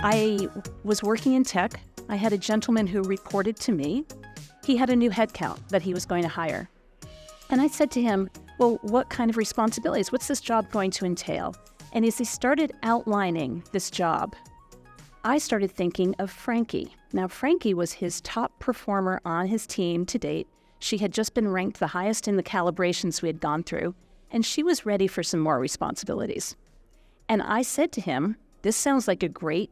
I was working in tech. I had a gentleman who reported to me. He had a new headcount that he was going to hire. And I said to him, well, what kind of responsibilities? What's this job going to entail? And as he started outlining this job, I started thinking of Frankie. Now, Frankie was his top performer on his team to date. She had just been ranked the highest in the calibrations we had gone through, and she was ready for some more responsibilities. And I said to him, this sounds like a great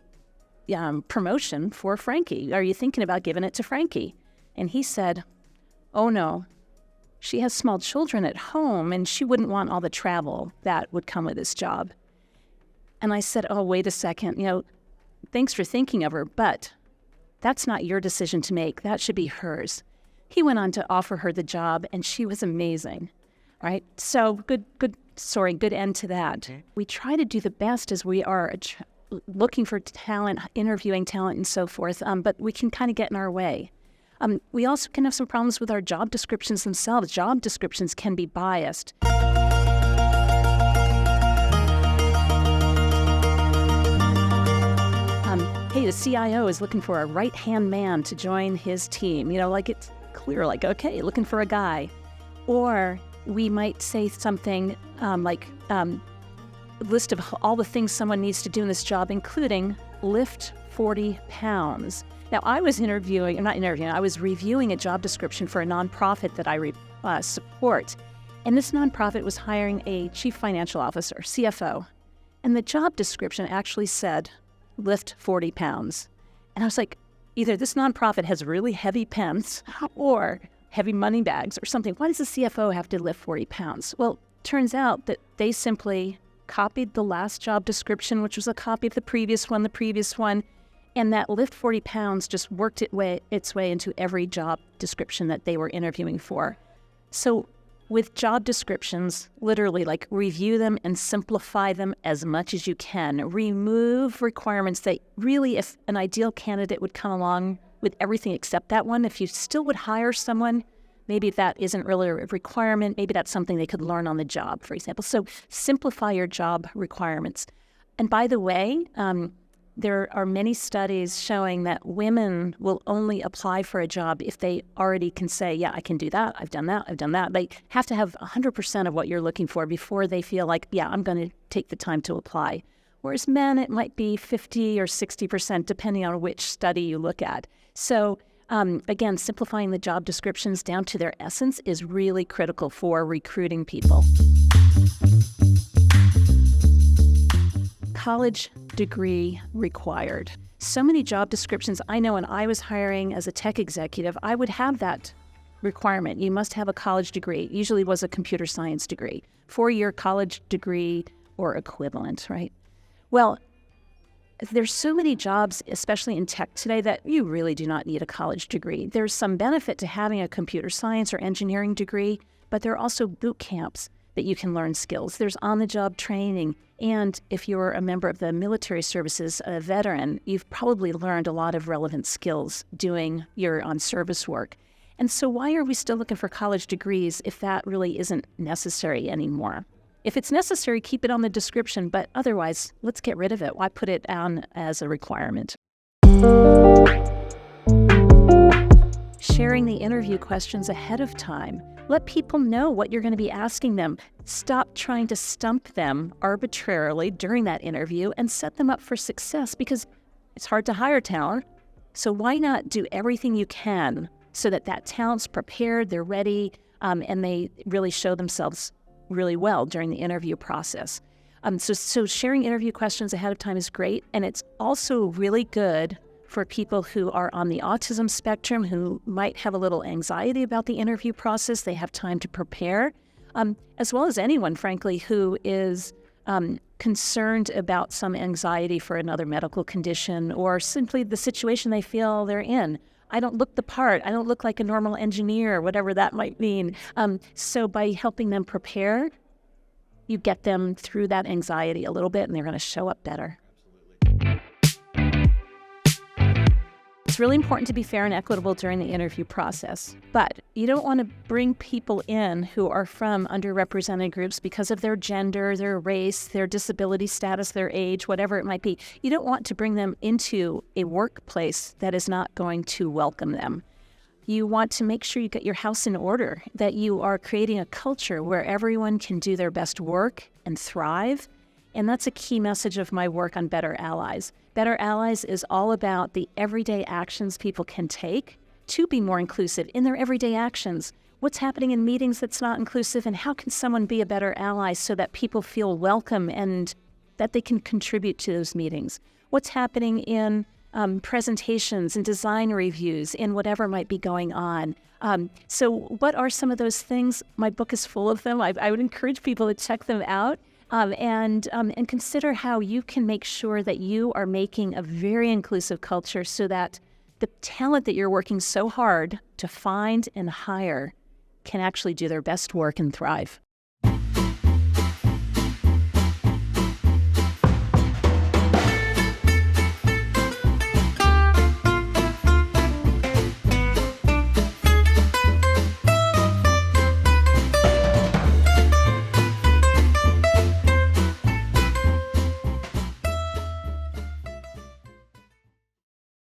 promotion for Frankie. Are you thinking about giving it to Frankie? And he said, oh no, she has small children at home and she wouldn't want all the travel that would come with this job. And I said, oh, wait a second, thanks for thinking of her, but that's not your decision to make. That should be hers. He went on to offer her the job and she was amazing, right? So good end to that. Okay. We try to do the best as we are looking for talent, interviewing talent and so forth, but we can kind of get in our way. We also can have some problems with our job descriptions themselves. Job descriptions can be biased. Hey, the CIO is looking for a right-hand man to join his team. It's clear, okay, looking for a guy. Or we might say something list of all the things someone needs to do in this job, including lift 40 pounds. Now, I was reviewing a job description for a nonprofit that I support. And this nonprofit was hiring a chief financial officer, CFO. And the job description actually said, lift 40 pounds. And I was like, either this nonprofit has really heavy pens or heavy money bags or something. Why does the CFO have to lift 40 pounds? Well, turns out that they simply copied the last job description, which was a copy of the previous one, and that lift 40 pounds just worked its way into every job description that they were interviewing for. So with job descriptions, literally review them and simplify them as much as you can. Remove requirements that really, if an ideal candidate would come along with everything except that one, if you still would hire someone, maybe that isn't really a requirement. Maybe that's something they could learn on the job, for example. So simplify your job requirements. And by the way, there are many studies showing that women will only apply for a job if they already can say, yeah, I can do that. I've done that. They have to have 100% of what you're looking for before they feel like, yeah, I'm going to take the time to apply. Whereas men, it might be 50 or 60%, depending on which study you look at. So again, simplifying the job descriptions down to their essence is really critical for recruiting people. College degree required. So many job descriptions. I know when I was hiring as a tech executive, I would have that requirement. You must have a college degree. It usually was a computer science degree, 4-year college degree or equivalent, right? Well, there's so many jobs, especially in tech today, that you really do not need a college degree. There's some benefit to having a computer science or engineering degree, but there are also boot camps that you can learn skills. There's on-the-job training. And if you're a member of the military services, a veteran, you've probably learned a lot of relevant skills doing your on-service work. And so why are we still looking for college degrees if that really isn't necessary anymore? If it's necessary, keep it on the description, but otherwise, let's get rid of it. Why put it on as a requirement? Sharing the interview questions ahead of time. Let people know what you're going to be asking them. Stop trying to stump them arbitrarily during that interview and set them up for success, because it's hard to hire talent. So why not do everything you can so that talent's prepared, they're ready, and they really show themselves really well during the interview process. So sharing interview questions ahead of time is great, and it's also really good for people who are on the autism spectrum, who might have a little anxiety about the interview process. They have time to prepare, as well as anyone, frankly, who is concerned about some anxiety for another medical condition or simply the situation they feel they're in. I don't look the part. I don't look like a normal engineer, whatever that might mean. So by helping them prepare, you get them through that anxiety a little bit, and they're going to show up better. It's It's really important to be fair and equitable during the interview process, but you don't want to bring people in who are from underrepresented groups because of their gender, their race, their disability status, their age, whatever it might be. You don't want to bring them into a workplace that is not going to welcome them. You want to make sure you get your house in order, that you are creating a culture where everyone can do their best work and thrive. And that's a key message of my work on Better Allies. Better Allies is all about the everyday actions people can take to be more inclusive in their everyday actions. What's happening in meetings that's not inclusive, and how can someone be a better ally so that people feel welcome and that they can contribute to those meetings? What's happening in presentations and design reviews in whatever might be going on? So what are some of those things? My book is full of them. I would encourage people to check them out. And consider how you can make sure that you are making a very inclusive culture so that the talent that you're working so hard to find and hire can actually do their best work and thrive.